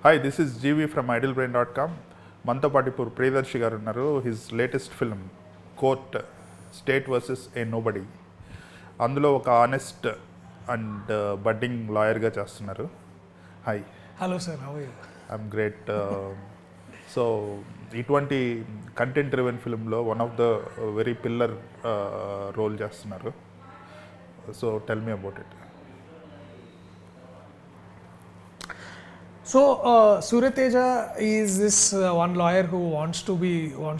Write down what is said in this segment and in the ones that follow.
Hi, this is Jeevi from idlebrain.com. మనతో పాటు ఇప్పుడు ప్రియదర్శి గారు ఉన్నారు. His latest film court state versus a nobody, అందులో ఒక ఆనెస్ట్ అండ్ బడ్డింగ్ లాయర్గా చేస్తున్నారు. Hi. Hello sir, how are you? I'm great. So ఇటువంటి కంటెంట్ డ్రివెన్ ఫిల్మ్లో one of the very pillar role చేస్తున్నారు. So tell me about it. So Surya Teja is this one lawyer who wants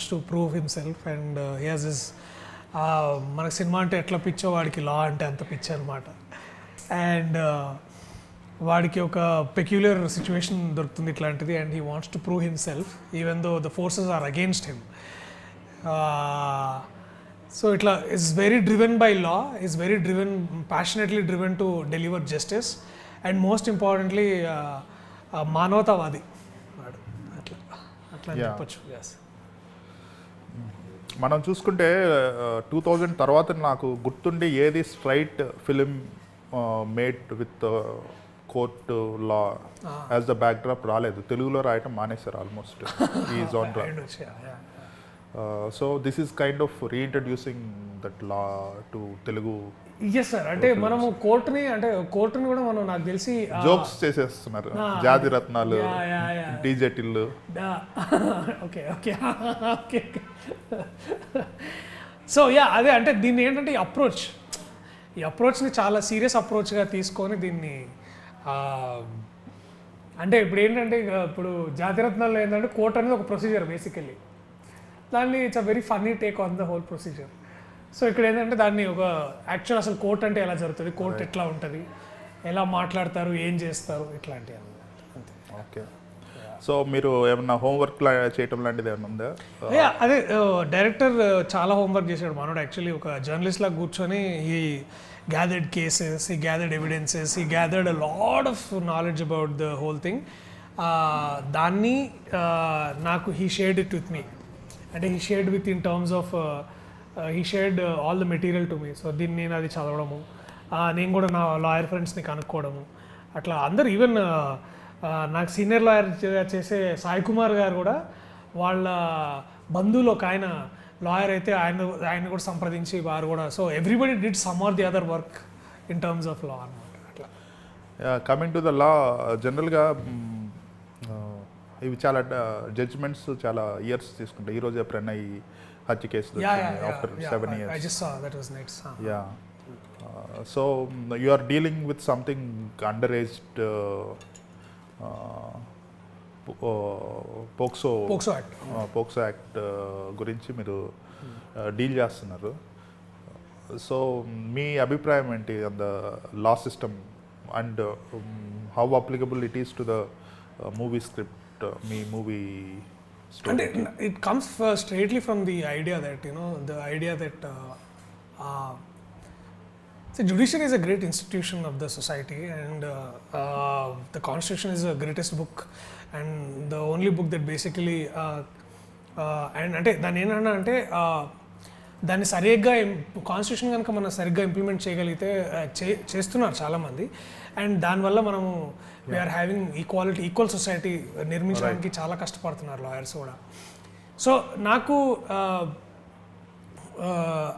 to prove himself, and he has this మనకు cinema అంటే ఎట్లా పిచ్చో వాడికి లా అంటే అంత పిచ్చ అనమాట. అండ్ వాడికి ఒక పెక్యులర్ సిచ్యువేషన్ దొరుకుతుంది ఇట్లాంటిది, and he wants to prove himself even though the forces are against him. So ఇట్లా is very driven by law, is very driven, passionately driven to deliver justice, and most importantly మానవతావాది వాడు. అట్లా చెప్పచ్చు. మనం చూసుకుంటే 2000 తర్వాత నాకు గుర్తుండి ఏది straight film made with court law as the backdrop రాలేదు. తెలుగులో రాయటం మానేశారు ఆల్మోస్ట్ ఈ genre. So this is kind of reintroducing that law to Telugu. Yes sir, అంటే మనము కోర్టుని కూడా మనం నాకు తెలిసి జోక్స్ చేసేస్తున్నారు. జాతి రత్నాలు, DJ Tillu. Okay okay okay. So అదే, అంటే దీన్ని ఏంటంటే ఈ అప్రోచ్ని చాలా సీరియస్ అప్రోచ్గా తీసుకొని దీన్ని అంటే ఇప్పుడు ఏంటంటే ఇప్పుడు జాతిరత్నాల్లో ఏంటంటే కోర్ట్ అనేది ఒక ప్రొసీజర్ బేసికల్లీ. దాన్ని it's a very funny take on the whole procedure. So ఇక్కడ ఏంటంటే దాన్ని ఒక యాక్చువల్ అసలు కోర్ట్ అంటే ఎలా జరుగుతుంది, కోర్ట్ ఎట్లా ఉంటుంది, ఎలా మాట్లాడతారు, ఏం చేస్తారు, ఇట్లాంటివి అంతే. ఓకే. సో మీరు ఏమన్నా హోంవర్క్ చేయటం లాంటిది ఏమన్నా ఉందా? అదే, డైరెక్టర్ చాలా హోంవర్క్ చేశాడు మనోడు. యాక్చువల్లీ ఒక జర్నలిస్ట్ లాగా కూర్చొని ఈ గ్యాదర్డ్ కేసెస్, ఈ గ్యాదర్డ్ ఎవిడెన్సెస్, ఈ gathered a lot of knowledge about the whole thing. దాన్ని నాకు he shared it with me, అంటే he shared with in terms of he shared all the material to me. So దీన్ని నేను అది చదవడము, నేను కూడా నా లాయర్ ఫ్రెండ్స్ని కనుక్కోవడము, అట్లా అందరు ఈవెన్ నాకు సీనియర్ లాయర్ చేసే సాయి కుమార్ గారు కూడా వాళ్ళ బంధువులు ఒక ఆయన లాయర్ అయితే ఆయన కూడా సంప్రదించి వారు కూడా. So everybody did some or the other work in terms of law అనమాట. అట్లా కమింగ్ టు ద లా, జనరల్గా ఇవి చాలా జడ్జ్మెంట్స్ చాలా ఇయర్స్ తీసుకుంటాయి. ఈరోజు ఎప్పుడైనా ఈ హత్య case after 7 years. I just saw that was nice. So you are dealing with something underaged POCSO act గురించి మీరు డీల్ చేస్తున్నారు. సో మీ అభిప్రాయం ఏంటి on the law system and how applicable it is to the movie script, me movie? And it comes straightly from the idea that the judiciary is a great institution of the society, and the constitution is the greatest book and the only book that basically and అంటే దాన్ని ఏంటంటే దాన్ని సరిగ్గా constitution కనుక మనం సరిగ్గా implement చేయగలిగితే చేస్తున్నారు చాలామంది, అండ్ దానివల్ల మనము వీఆర్ హ్యావింగ్ ఈక్వల్ సొసైటీ నిర్మించడానికి చాలా కష్టపడుతున్నారు లాయర్స్ కూడా. సో నాకు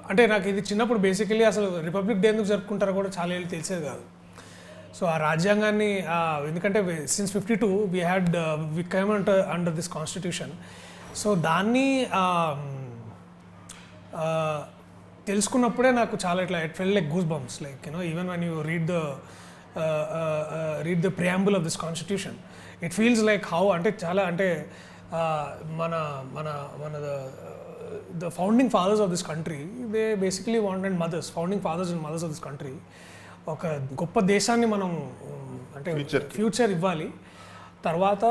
అంటే నాకు ఇది చిన్నప్పుడు బేసికలీ అసలు రిపబ్లిక్ డే ఎందుకు జరుపుకుంటారో కూడా చాలా ఏళ్ళు తెలిసేది కాదు. సో ఆ రాజ్యాంగాన్ని ఎందుకంటే since 52 we came under this constitution. So దాన్ని తెలుసుకున్నప్పుడే నాకు చాలా ఇట్లా it felt like goose bumps, like even when you read the preamble of this constitution, it feels like how అంటే చాలా అంటే మన the founding fathers of this country, they basically wanted founding fathers and mothers of this country ఒక గొప్ప దేశాన్ని మనం అంటే future ఇవ్వాలి. తర్వాత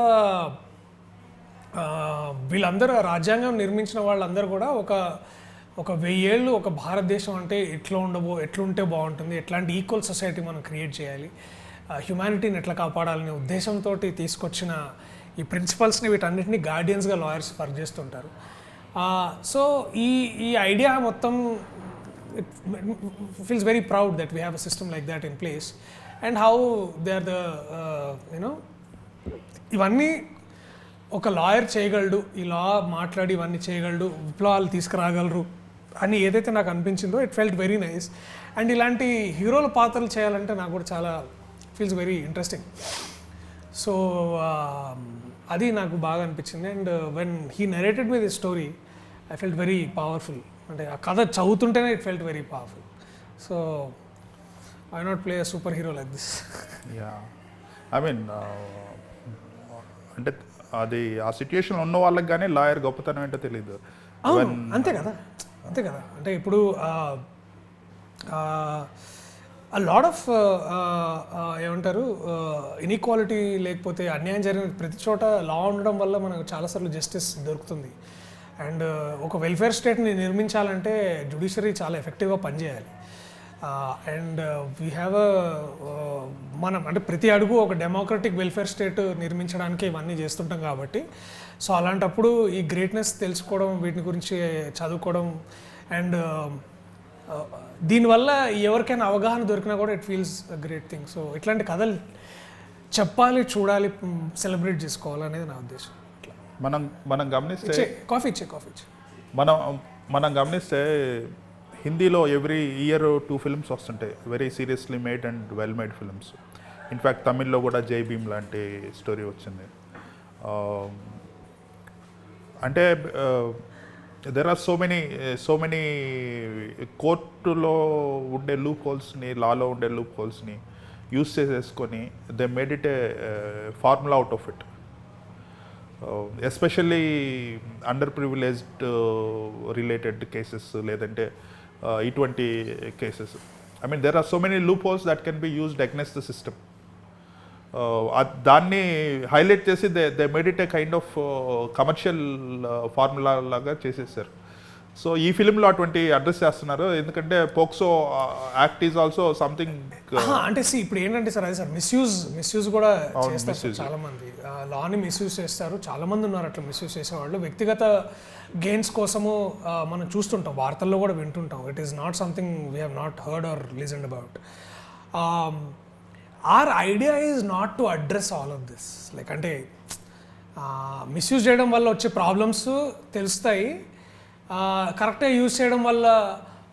వీళ్ళందరూ రాజ్యాంగం నిర్మించిన వాళ్ళందరూ కూడా ఒక 1000 ఏళ్ళు ఒక భారతదేశం అంటే ఎట్లుంటే బాగుంటుంది, ఎట్లాంటి ఈక్వల్ సొసైటీ మనం క్రియేట్ చేయాలి, హ్యుమానిటీని ఎట్లా కాపాడాలనే ఉద్దేశంతో తీసుకొచ్చిన ఈ ప్రిన్సిపల్స్ని వీటన్నిటిని గార్డియన్స్గా లాయర్స్ వర్క్ చేస్తుంటారు. సో ఈ ఐడియా మొత్తం it feels very proud that we have a system like that in place, and how they are the ఇవన్నీ ఒక లాయర్ చేయగలడు, ఈ లా మాట్లాడి ఇవన్నీ చేయగలడు, విప్లవాలు తీసుకురాగలరు అని ఏదైతే నాకు అనిపించిందో it felt very nice. And ఇలాంటి హీరోల పాత్రలు చేయాలంటే నాకు కూడా చాలా ఫీల్స్ వెరీ ఇంట్రెస్టింగ్. సో అది నాకు బాగా అనిపించింది. And when he narrated me the story I felt very powerful. అంటే ఆ కథ చదువుతుంటేనే it felt very powerful. So I not play a superhero like this. Yeah I mean అంటే అది ఆ సిచ్యుయేషన్ ఉన్న వాళ్ళకి కానీ లాయర్ గొప్పతనం ఏంటో తెలియదు. అవును, అంతే కదా. అంటే ఇప్పుడు లాట్ ఆఫ్ ఏమంటారు ఇన్ఈక్వాలిటీ లేకపోతే అన్యాయం జరిగిన ప్రతి చోట లా ఉండడం వల్ల మనకు చాలాసార్లు జస్టిస్ దొరుకుతుంది. అండ్ ఒక వెల్ఫేర్ స్టేట్ని నిర్మించాలంటే జ్యుడిషియరీ చాలా ఎఫెక్టివ్గా పనిచేయాలి. అండ్ వీ హ్యావ్ మనం అంటే ప్రతి అడుగు ఒక డెమోక్రటిక్ వెల్ఫేర్ స్టేట్ నిర్మించడానికి ఇవన్నీ చేస్తుంటాం కాబట్టి, సో అలాంటప్పుడు ఈ గ్రేట్నెస్ తెలుసుకోవడం, వీటి గురించి చదువుకోవడం, అండ్ దీనివల్ల ఎవరికైనా అవగాహన దొరికినా కూడా it feels great thing. So ఇట్లాంటి కథలు చెప్పాలి, చూడాలి, సెలబ్రేట్ చేసుకోవాలి అనేది నా ఉద్దేశం. మనం గమనిస్తే కాఫీ మనం గమనిస్తే హిందీలో ఎవ్రీ ఇయర్ 2 ఫిల్మ్స్ వస్తుంటాయి, very seriously made and well made films. In fact తమిళ్లో కూడా జై భీమ్ లాంటి స్టోరీ వచ్చింది. అంటే దెర్ ఆర్ సో మెనీ కోర్టులో ఉండే లూప్ హోల్స్ని, లాలో ఉండే లూప్ హోల్స్ని యూస్ చేసేసుకొని they made it a formula out of it. Especially underprivileged related cases లేదంటే ఇటువంటి cases. I mean there are so many loopholes that can be used against the system. దాన్ని హైలైట్ చేసి they made it a kind of commercial formula లాగా చేసేసారు. సో ఈ ఫిలింలో అటువంటి అడ్రస్ చేస్తున్నారు, ఎందుకంటే POCSO act is also something. అంటే ఇప్పుడు ఏంటంటే సార్, అది సార్ మిస్యూజ్ కూడా చేస్తారు చాలా మంది, లాని మిస్యూజ్ చేస్తారు. చాలా మంది ఉన్నారు అట్లా మిస్యూజ్ చేసేవాళ్ళు. వ్యక్తిగత గెయిన్స్ కోసము మనం చూస్తుంటాం, వార్తల్లో కూడా వింటుంటాం. It is not something we have not heard or listened about. Our idea is not to address all of this. Like అంటే మిస్యూజ్ చేయడం వల్ల వచ్చే ప్రాబ్లమ్స్ తెలుస్తాయి, కరెక్ట్గా యూజ్ చేయడం వల్ల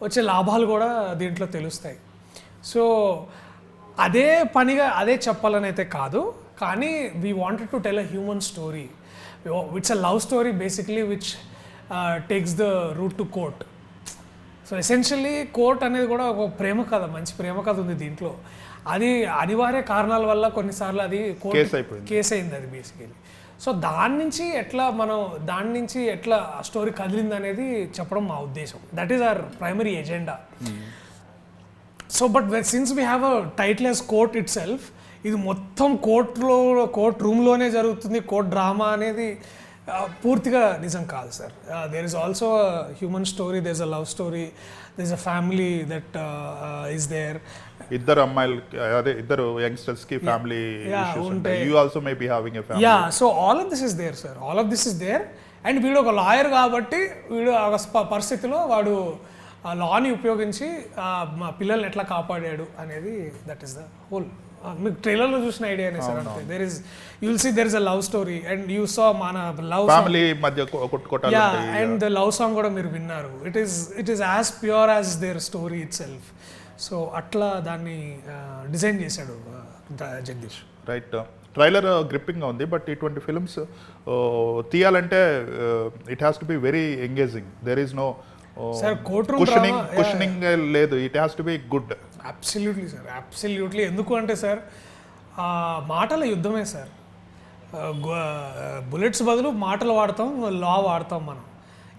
వచ్చే లాభాలు కూడా దీంట్లో తెలుస్తాయి. సో అదే పనిగా అదే చెప్పాలని అయితే కాదు, కానీ we wanted to tell a human story. It's a love story basically which takes the route to court. So essentially court అనేది కూడా ఒక ప్రేమ కథ, మంచి ప్రేమ కథ ఉంది దీంట్లో. అది అనివార్య కారణాల వల్ల కొన్నిసార్లు అది కేసు అయింది అది బేసికలీ. సో దాని నుంచి ఎట్లా స్టోరీ కదిలింది అనేది చెప్పడం మా ఉద్దేశం. That is our primary agenda. So but since we have a title as court it self, ఇది మొత్తం కోర్ట్ రూమ్లోనే జరుగుతుంది, కోర్ట్ డ్రామా అనేది పూర్తిగా నిజం కాదు sir. There is also human story, there is a love story, there is a family that is there. ఇద్దరు అమ్మాయిలు, అదే ఇద్దరు యంగ్స్టర్స్ కి ఫ్యామిలీ ఇష్యూస్ ఉంటాయి. You also may be having a family. Yeah, so all of this is there sir, all of this is there. And వీడు ఒక lawyer కాబట్టి వీడు ఆ పరిస్థితిలో వాడు ఆ లాని ఉపయోగించి మా పిల్లల్ని ఎట్లా కాపాడాడు అనేది దట్ ఈస్ ద హోల్. మీకు ట్రైలర్లో చూసిన ఐడియానే సార్. అంతే. There is you will see there is a love story and you saw మన లవ్ ఫ్యామిలీ మధ్య కొట్టుకోటాలు ఉంటాయి. అండ్ ద లవ్ సాంగ్ కూడా మీరు విన్నారు. It is as pure as their story itself. So అట్లా దాన్ని డిజైన్ చేశాడు జగదీష్. రైట్. ట్రైలర్ గ్రిప్పింగ్గా ఉంది, బట్ ఇటువంటి ఫిల్మ్స్ తీయాలంటే it has to be very engaging. There is no cushioning లేదు, it has to be good. Absolutely sir, absolutely. ఎందుకు అంటే sir మాటల యుద్ధమే సార్. బుల్లెట్స్ బదులు మాటలు వాడతాం, లా వాడతాం మనం.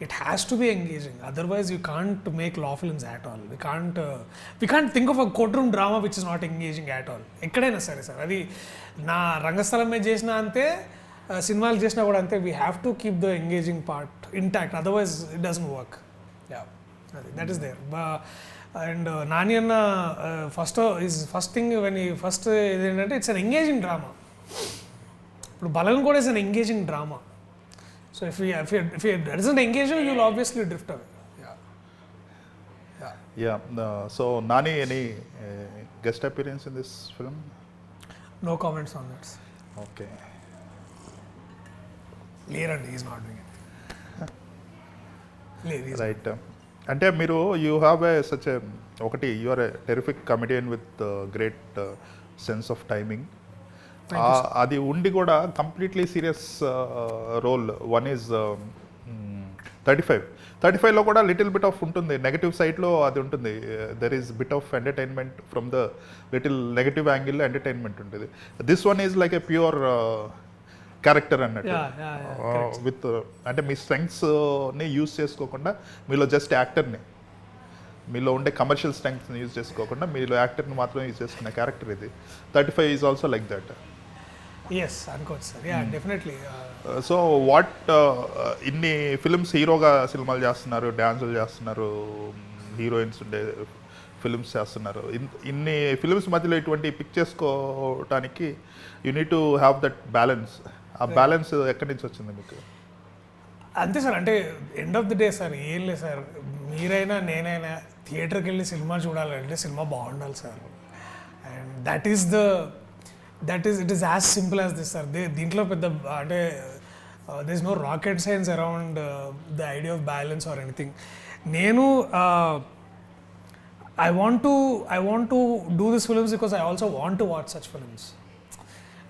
It has to be engaging. Otherwise, you can't make law films at all. We can't think of a courtroom drama which is not engaging at all. ఎక్కడైనా సరే సార్, అది నా రంగస్థలం మీద చేసినా అంతే, సినిమాలు చేసినా కూడా అంతే. We have to keep the engaging part intact. Otherwise, it doesn't work. Yeah, that is there. And Nani Anna first thing when he first ఏంటంటే it's an engaging drama. ఇప్పుడు బలగం కూడా is an engaging drama. So if it doesn't engage you, you'll obviously drift away. Yeah. So Nani, any guest appearance in this film? No comments on that. Okay. లేరండి, is not doing it. Right. అంటే మీరు you have a such ఒకటి you are a terrific comedian with great sense of timing. అది ఉండి కూడా completely serious role. One is 35లో కూడా little bit of ఉంటుంది, నెగటివ్ సైడ్లో అది ఉంటుంది. There is bit of entertainment from the little negative యాంగిల్లో ఎంటర్టైన్మెంట్ ఉంటుంది. This one is like a pure character అన్నట్టు. విత్ అంటే మీ స్ట్రెంగ్స్ని యూజ్ చేసుకోకుండా మీలో జస్ట్ యాక్టర్ని, మీలో ఉండే కమర్షియల్ స్ట్రెంగ్స్ని యూజ్ చేసుకోకుండా మీలో యాక్టర్ని మాత్రం యూజ్ చేసుకునే క్యారెక్టర్ ఇది. 35 is also like that. Yes అనుకోవచ్చు sir, yeah definitely. So what ఇన్ని ఫిల్మ్స్ హీరోగా సినిమాలు చేస్తున్నారు, డ్యాన్సులు చేస్తున్నారు, హీరోయిన్స్ ఉండే ఫిల్మ్స్ చేస్తున్నారు. ఇన్ని ఫిల్మ్స్ మధ్యలో ఇటువంటి పిక్ చేసుకోవటానికి you need to have that balance. ఆ బ్యాలెన్స్ ఎక్కడి నుంచి వచ్చింది మీకు? అంతే సార్, అంటే end of the day sir ఏం లేదు సార్, మీరైనా నేనైనా థియేటర్కి వెళ్ళి సినిమా చూడాలంటే సినిమా బాగుండాలి sir. And it is as simple as this sir. దీంట్లో పెద్ద అంటే there is no rocket science around the idea of balance or anything. నేను I want to do these films because I also want to watch such films.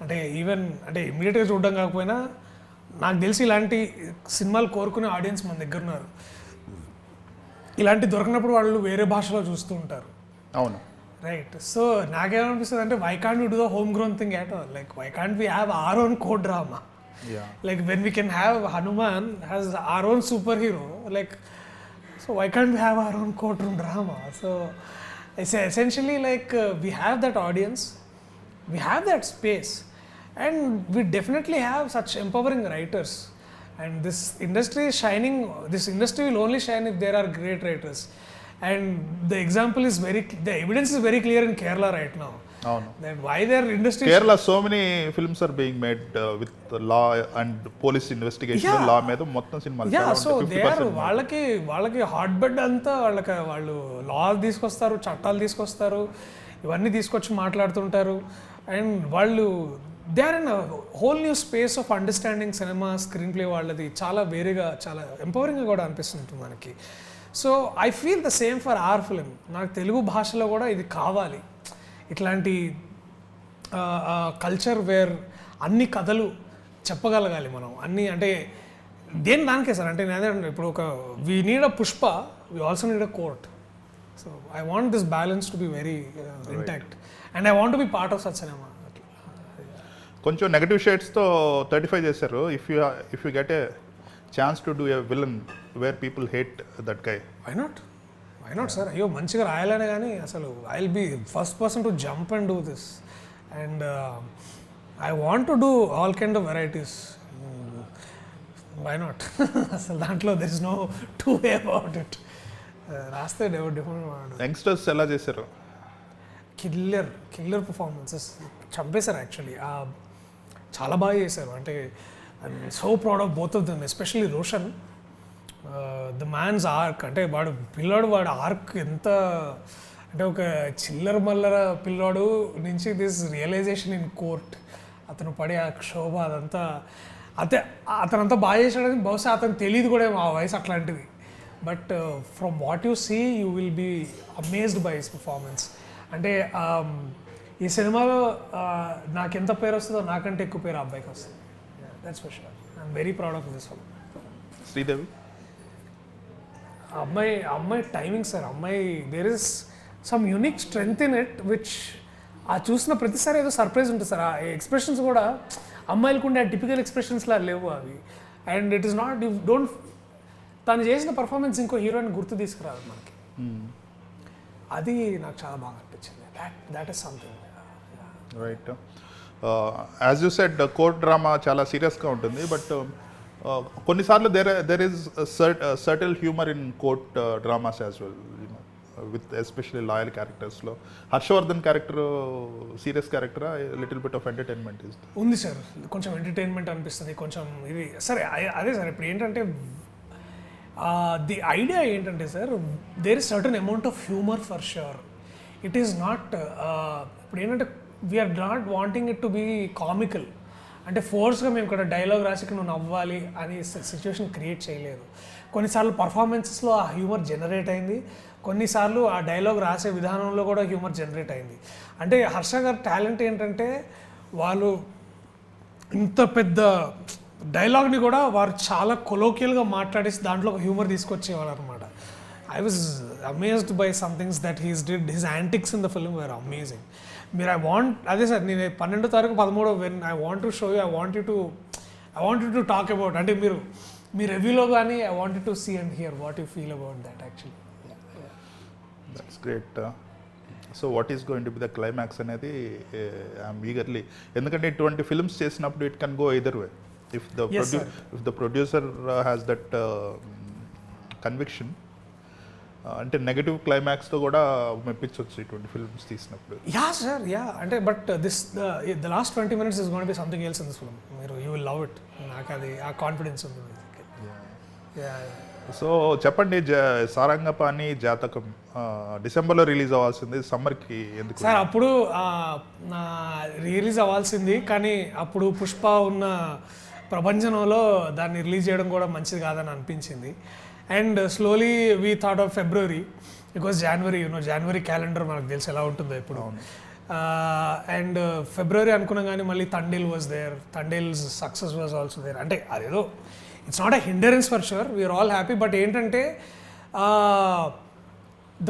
అంటే even అంటే ఇమ్మీడియట్గా చూడడం కాకపోయినా నాకు తెలిసి ఇలాంటి సినిమాలు కోరుకునే ఆడియన్స్ మన దగ్గర ఉన్నారు. ఇలాంటి దొరికినప్పుడు వాళ్ళు వేరే భాషలో చూస్తూ ఉంటారు. అవును, రైట్. సో నాకేమనిపిస్తుంది అంటే why can't we do the home grown thing at all? Like why can't we have our own code drama? Like when we can have Hanuman has our own superhero, like so why can't we have our own courtroom drama? So it's essentially like we have that audience, we have that space, and we definitely have such empowering writers. And this industry is shining. This industry will only shine if there are great writers. And the example is the evidence is very clear in Kerala right now. That why their industry. Kerala, so many films are being made with law and police investigation. Law మీద మొత్తం సినిమాలు. Yeah, so they are వాళ్ళకి hot bed అంతా వాళ్ళు లా తీసుకొస్తారు, చట్టాలు తీసుకొస్తారు, ఇవన్నీ తీసుకొచ్చి మాట్లాడుతుంటారు. అండ్ వాళ్ళు they are in whole new space of understanding cinema, screenplay. వాళ్ళది చాలా వేరేగా, చాలా ఎంపవరింగ్గా కూడా అనిపిస్తుంది మనకి. So I feel the same for our film. నాకు తెలుగు భాషలో కూడా ఇది కావాలి, ఇట్లాంటి కల్చర్ వేర్ అన్ని కథలు చెప్పగలగాలి మనం. అన్నీ అంటే దానికే సార్. అంటే నేను ఇప్పుడు we need a Pushpa, we also need a court. So I want this balance to be very intact and I want to be part of such cinema. కొంచెం నెగటివ్ షేడ్స్తో 35 చేశారు. If you get a chance to do a villain where people hate that guy, why not sir? అయ్యో మంచిగా రాయాలనే కానీ అసలు I will be first person to jump and do this. And I want to do all kind of varieties. Why not? అసలు దాంట్లో there is no two way about it. రాస్తే different. Youngsters ఎలా చేశారు? కిల్లర్ పర్ఫార్మెన్సెస్ చంపేశారు actually. చాలా బాగా చేశారు. అంటే I'm so proud of both of them, especially Roshan. The man's arc, అంటే వాడు ఆర్క్ ఎంత అంటే ఒక చిల్లర మల్లర పిల్లాడు నుంచి దిస్ రియలైజేషన్ ఇన్ కోర్ట్, అతను పడే ఆ క్షోభ, అతనంతా బాగా చేశాడని బహుశా అతను తెలియదు కూడా ఆ వయసు అట్లాంటిది. But from what you see you will be amazed by his performance. అంటే ఈ సినిమాలో నాకు ఎంత పేరు వస్తుందో నాకంటే ఎక్కువ పేరు ఆ అబ్బాయికి వస్తుంది. That's for sure. I'm very proud of this film. Sridevi అమ్మాయి timing sir. There is some unique strength in it which ఆ చూసిన ప్రతిసారి ఏదో సర్ప్రైజ్ ఉంటుంది సార్. ఆ ఎక్స్ప్రెషన్స్ కూడా అమ్మాయిలకు ఉండే టిపికల్ ఎక్స్ప్రెషన్స్లా లేవు అవి. And it is not, you don't, తను చేసిన పర్ఫార్మెన్స్ ఇంకో హీరోయిన్ గుర్తు తీసుకురాదు మనకి. అది నాకు చాలా బాగా అనిపించింది. That is something. Right. As you said court drama చాలా సీరియస్గా ఉంటుంది. బట్ కొన్నిసార్లు there is subtle humour in court dramas as well, with especially lawyer క్యారెక్టర్స్లో. హర్షవర్ధన్ క్యారెక్టర్ సీరియస్ క్యారెక్టరా, లిటిల్ బిట్ ఆఫ్ ఎంటర్టైన్మెంట్ ఉంది సార్? కొంచెం ఎంటర్టైన్మెంట్ అనిపిస్తుంది, కొంచెం ఇది. సరే అదే సార్, ఇప్పుడు ఏంటంటే ది ఐడియా ఏంటంటే sir, there is certain amount of humour for sure. It is not, ఇప్పుడు ఏంటంటే we are not wanting it to be comical. అంటే ఫోర్స్గా మేము ఇక్కడ డైలాగ్ రాసి ఇక్కడ నువ్వు నవ్వాలి అని సిచ్యువేషన్ క్రియేట్ చేయలేదు. కొన్నిసార్లు పర్ఫార్మెన్సెస్లో ఆ హ్యూమర్ జనరేట్ అయింది, కొన్నిసార్లు ఆ డైలాగ్ రాసే విధానంలో కూడా హ్యూమర్ జనరేట్ అయింది. అంటే హర్ష గారి టాలెంట్ ఏంటంటే వాళ్ళు ఇంత పెద్ద డైలాగ్ని కూడా వారు చాలా కొలోకియల్గా మాట్లాడేసి దాంట్లో ఒక హ్యూమర్ తీసుకొచ్చేవాళ్ళు అనమాట. I was amazed by some things that he's did. His antics in the film were amazing. I want, అదే సార్ నేను 12 తారీఖు 13 when I want to show you, I want you to talk about, అంటే మీరు మీ రివ్యూలో కానీ I wanted to see and hear what you feel about that actually. That's great. So what is going to be the climax అనేది I'm eagerly, ఎందుకంటే ఇటువంటి films చేసినప్పుడు it can go either way. If the producer has that conviction, అంటే negative క్లైమాక్స్తో కూడా మెప్పించవచ్చు ఇటువంటి films తీసినప్పుడు. యా సార్, యా అంటే but the last 20 minutes is gonna be something else in this film. You will love it. నాకు అది ఆ కాన్ఫిడెన్స్ ఉంది. సో చెప్పండి, సారంగపాణి జాతకం డిసెంబర్లో రిలీజ్ అవ్వాల్సింది, సమ్మర్కి ఎందుకు సార్? అప్పుడు రిలీజ్ అవ్వాల్సింది, కానీ అప్పుడు పుష్ప ఉన్న ప్రపంచంలో దాన్ని రిలీజ్ చేయడం కూడా మంచిది కాదని అనిపించింది. And slowly we thought of February, because January calendar మనకు తెలిసి ఎలా ఉంటుందో ఇప్పుడు. అండ్ ఫిబ్రవరి అనుకున్నాం, కానీ మళ్ళీ Thandel was there, Thandel's success was also there. అంటే అదేదో it's not a hindrance for sure, we are all happy. But ఏంటంటే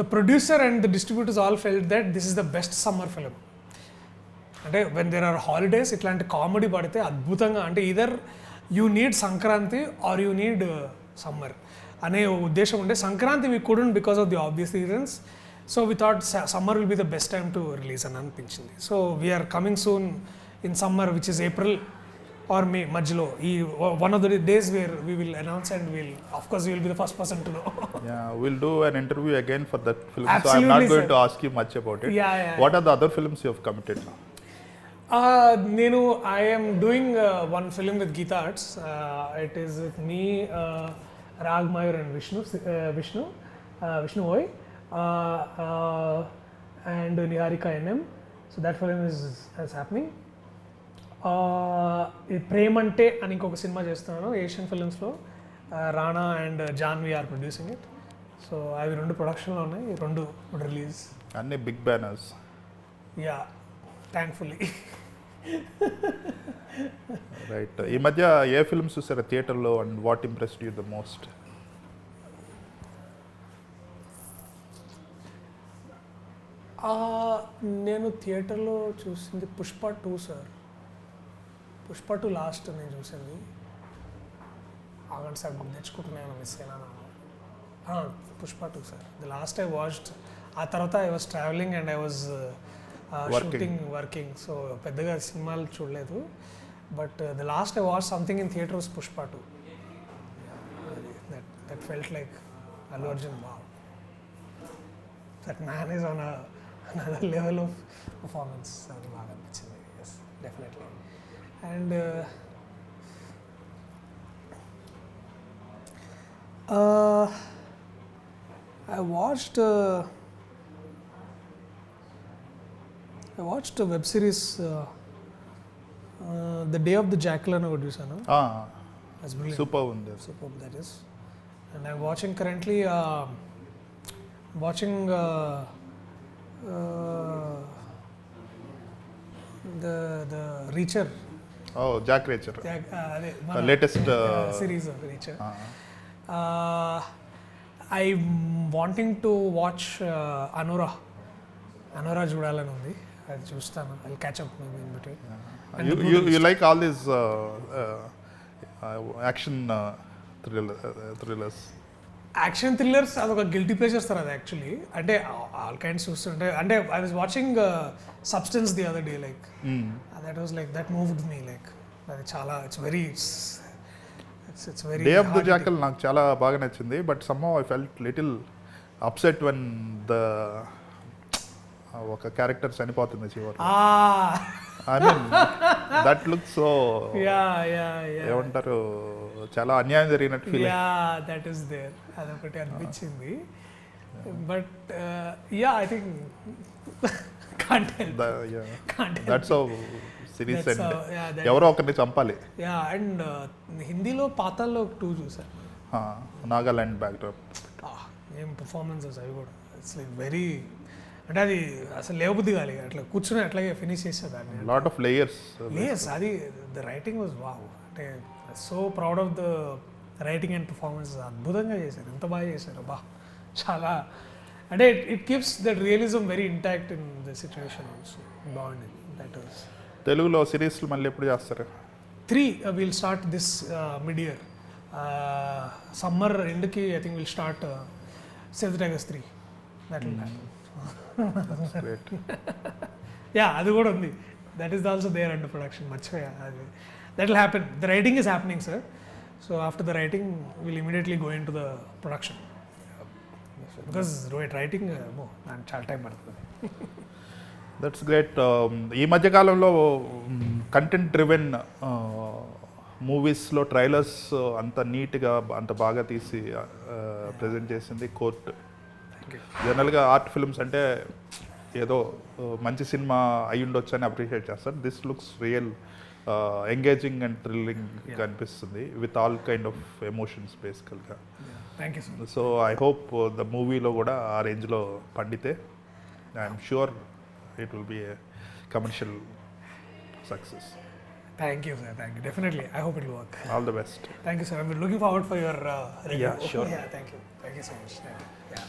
the producer and the distributors all felt that this is the best summer film. అంటే when there are holidays ఇట్లాంటి comedy పడితే అద్భుతంగా, అంటే either you need Sankranti or you need summer అనే ఉద్దేశం ఉండే. Sankranti we couldn't because of the obvious reasons. So we thought summer will be the best time to release అని అనిపించింది. So we are coming soon in summer, which is April or May మధ్యలో. ఈ one of the days where we will announce and will of course you will be the first person to know. We'll do an interview again for that film. So I'm not going to ask you much about it. What are the other films you have committed now? నేను I am doing one film with Geeta Arts. It is with me, Rag Mayur and Vishnu Oy, and Niharika NM. So that film is happening. ప్రేమంటే అని ఇంకొక సినిమా చేస్తున్నాను Asian ఫిల్మ్స్లో. Rana and Janhvi are producing it. So అవి 2 ప్రొడక్షన్లో ఉన్నాయి, 2 release. అన్ని big banners. Yeah, thankfully. Right. ఈ మధ్య ఏ ఫిల్మ్స్ చూసారా థియేటర్లో, and what impressed you the most? నేను థియేటర్లో చూసింది పుష్ప 2 సార్. పుష్ప 2 లాస్ట్ నేను చూసింది. ఆగండి సార్, గుర్తు తెచ్చుకుంటున్నాను, మిస్ అయినా. Pushpa 2 sir, the last I watched. ఆ తర్వాత I was travelling and I was working. So పెద్దగా సినిమాలు చూడలేదు. But the last I watch something in theatre was Pushpa 2. That felt like Allu Arjun. Wow, that man is on another level of performance. అది బాగా అనిపించింది. Yes, definitely. And I watched a web series, The Day of the Jackal అని ఒకటి చూసాను. Super ఉంది. Superb that is. And I'm watching currently the Reacher. Jack Reacher. Latest series of Reacher. I'm wanting to watch Anora చూడాలని ఉంది. అది చూస్తాను. I'll catch up maybe in between. You like all these action thrillers? Action thrillers అదొక guilty pleasure sir అది actually. అంటే all kinds చూస్తుంటే, అంటే I was watching substance the other day, like that was like that moved me, like అది చాలా it's very day of the jackal నాకు చాలా బాగా నచ్చింది. But somehow I felt little upset when the ఒక character చనిపోతుంది చివరి. I mean that look so, ఏమంటారు, చాలా అన్యాయం జరిగినట్టు ఫీల్. దట్ ఈస్ దేర్, అదొకటి అనిపించింది. But I think can't help. That's how series That's, and yeah, that, ఎవరో ఒకరిని చంపాలి. yeah, and హిందీలో పాతాల్లో 2 చూసాను. నాగాలాండ్ బ్యాక్డ్రాప్. ఏం పర్ఫార్మెన్సెస్ అవి కూడా ఇట్స్ లైక్ వెరీ, అంటే అది అసలు లేవబుద్ధి కాలి, అట్లా కూర్చుని అట్లాగే ఫినిష్ చేసేదాన్ని. Lot of layers. లేయర్స్, అది ద రైటింగ్ వాజ్ వావ్. అంటే so proud of the writing and performance. అద్భుతంగా చేశారు, ఎంత బాగా చేశారు బా. చాలా అంటే it keeps that realism very intact in the situation also. బాగుంది. దట్ వాస్ తెలుగులో సిరీస్లు మళ్ళీ ఎప్పుడు చేస్తారు? 3 will start this mid year. Summer ఎండ్కి I think will start save the tigers 3. That will happen. Great. Yeah, అది కూడా ఉంది. That is also there under production. మర్చిపోయా అది. That will happen. The writing is happening sir. So after the writing will immediately go into the production. Because writing నాకు చాలా time పడుతుంది. That's great. ఈ మధ్యకాలంలో కంటెంట్ డ్రివెన్ మూవీస్లో trailers అంత నీట్గా అంత బాగా తీసి ప్రజెంట్ చేసింది కోర్ట్. జనరల్గా ఆర్ట్ ఫిల్మ్స్ అంటే ఏదో మంచి సినిమా అయి ఉండొచ్చు అని అప్రిషియేట్ చేస్తారు. This looks real engaging and thrilling అనిపిస్తుంది with all kind of emotions బేసికల్గా. Thank you sir. So I hope the మూవీలో కూడా ఆ రేంజ్లో పండితే I'm sure it will be a commercial success. Thank you, sir. Thank you. Definitely. I hope it will work. All the best. Thank you, sir. I'm looking forward for your review. Yeah, sure. Yeah, thank you. Thank you so much. Thank you. Yeah.